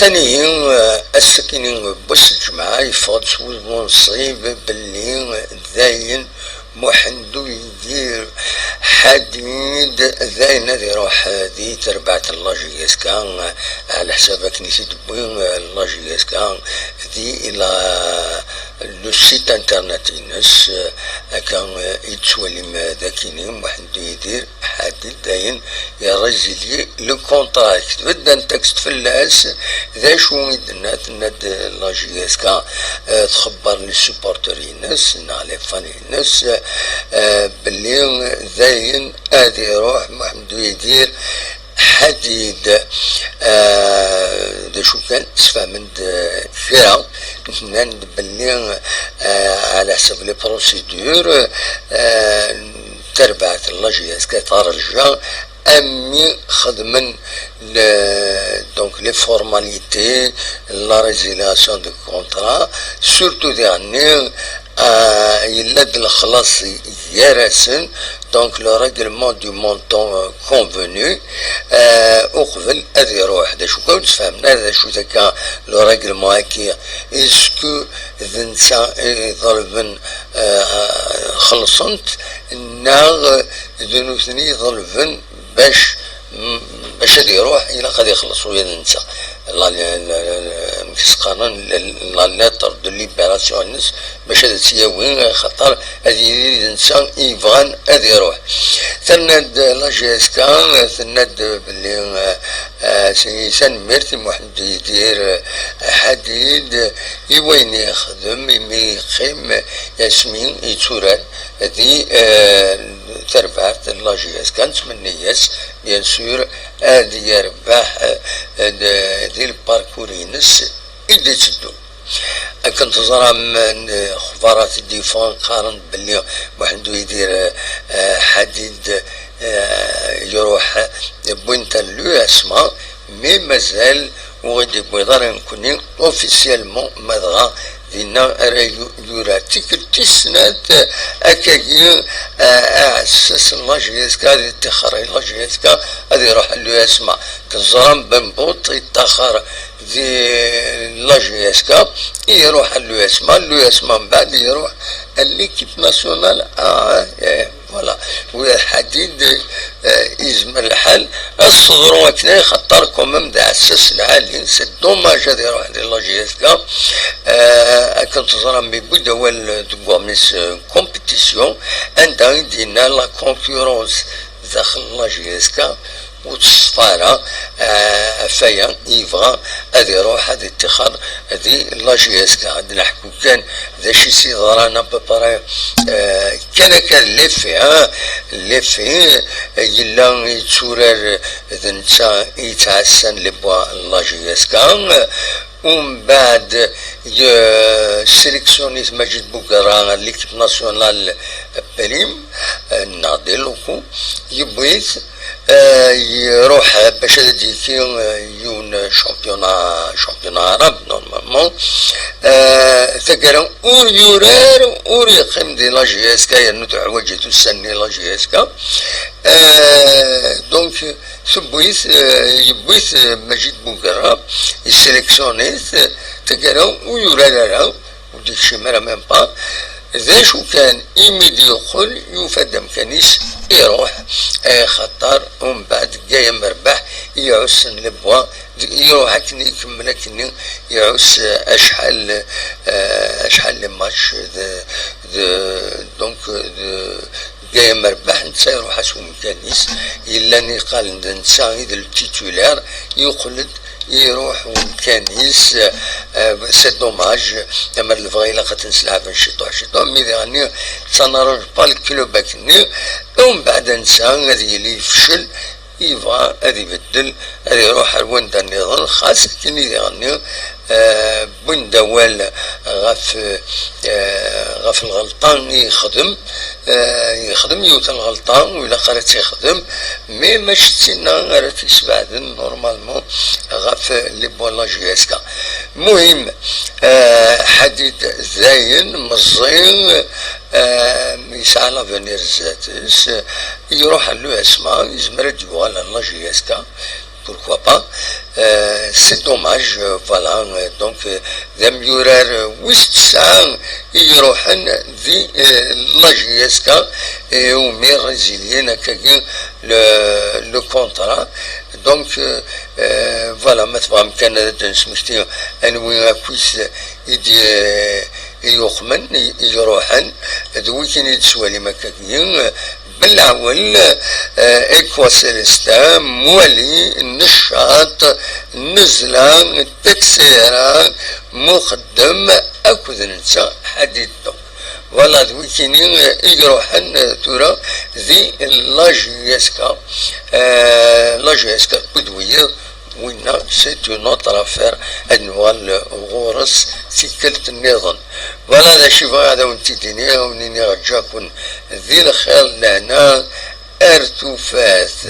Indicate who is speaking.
Speaker 1: ثانيا السكينين بوس الجماعة يفضل ونصيب باللي ذاين محندو يدير حديد ذاين ذي روح ذي تربعة اللاجيس كان على حساب كنيسة بوين اللاجيس كان ذي إلى لو سيت انترنت الناس كان يتسولي ماذا كاين واحد يدير حديد داين يرجل لو كونتراكت بدا تكست في الناس ذا شو يدنا تند لاجيس كان تخبر لي سوبورتري الناس نالي فاني الناس باللي زين ادي يروح محمد يدير حديد شو كان تسفى من فيها نتمنى باللي على حسب لي بروسيدور تربعت اللاجياس كترجع امي خدمن دونك لي فورماليتي لا ريزيلاسيون دو كونترا سورتو ديرني يلد الخلاص يرسن دونك لو ريغلمون دو مونطون كونفوني وقبل هذا يروح هذا شو كنت فهمنا هذا شو ذاك لو ريغلمون هكا اسكو ذنسا ضربن خلصنت ناغ ذنوثني ضربن باش هذا يروح الى قد يخلص ويا ننسى مكس قانون لا لاتر دو ليبراسيون باش هذا تسياوي خاطر هذه الانسان يبغان هذا يروح ثند لا جي اس كان ثند باللي سيسان ميرتي واحد يدير حديد يوين يخدم يقيم ياسمين يتوران هذه تربعت لا جي اس كانت من نياس بيان سور هذه يربح دي الباركورينس إدي تدو كنت زرع من خبارات الدفاع قارن باللي واحد يدير حديد يروح بوينت لو اسماء مي مازال وغادي بيضار نكوني اوفيسيالمون مدغا دينا راه يوراتيك تسنات اكاكي اساس لاجيسكا دي تخري لاجيسكا غادي يروح لو اسماء تزرم بنبوط يتاخر دي لاجيسكا يروح لو اسماء من بعد يروح ليكيب ناسيونال فوالا والحديد يزمر الحال الصغروا هكذا خطركم من دا اساس العالي سي دوماج هذا يروح لاجيسكا كنت زرم بودوال دوغوميس كومبيتيسيون عندها يدينا لا كونكورونس داخل لاجيسكا وتصفارها فيا يبغى هذا يروح هذا اتخاذ هذه لاجيسكا غادي نحكو كان ذا شي سي ضرانا ببرا كان لفي يلا يتسورر ذنسا يتعسن لبوا لاجيسكا ومن بعد سيليكسيونيت مجد بوكرا ليكيب ناسيونال بريم ناضي لوكو يبغيت يروح باش هادي يون شامبيونا عرب نورمالمون تقرا اور يقيم دي لا جي اس كا يعني تعوجت تسني لا جي اس كا دونك يبويت مجيد بوكرا يسيليكسيونيت تقرا ويورا وديك شي مرة ميم با ذا شو كان يميدي يقول يفدم كنيس يروح خطر ومن بعد جاي مربح يعس لبوا يروح كني يكمل كني يعس اشحال لي ماتش دونك جاي مربح نتا يروح اسوم كنيس الا قال نتا اذا التيتولار يقلد يروح وكنيس سي دوماج اما الفغي لا تنسلعب نشطو مي يعني سنرج بالكيلو باكني ومن بعد نسى غادي يلي يفشل يبغى غادي يبدل غادي يروح لوين دا النظام خاص كني يعني بوين دوال غاف الغلطان يخدم يوت الغلطان ولا قرات يخدم مي ماش تسنى راه تيسبعد نورمالمون غاف لي بولا جيسكا المهم حديد زاين مزين يسعى لافونير زاتس يروح له اسماء يزمر يجيبوها لا جيسكا pourquoi pas. C'est dommage, voilà. Donc, ذم يرار وستسعة يروحن ذي لاجيسكا ومي ريزيليين كاكين لو كونترا. دونك فوالا مثلا كان نسمشتي انوي كويس يخمن يروحن ذوي كان يتسوالي مكاكين بالعول اكوا سيليستا مولي النشاط النزلة التكسيرة مقدم اكوذ ننسى حديد. فوالا ذوي كاينين يروحن تورا ذي لاجيسكا كدوية وين سيت اون اوتر افير انوال غورس سيكلت النظام. فوالا هذا شي هذا ونتي ديني ونيني رجاكم ذي الخير لهنا ارتفاث.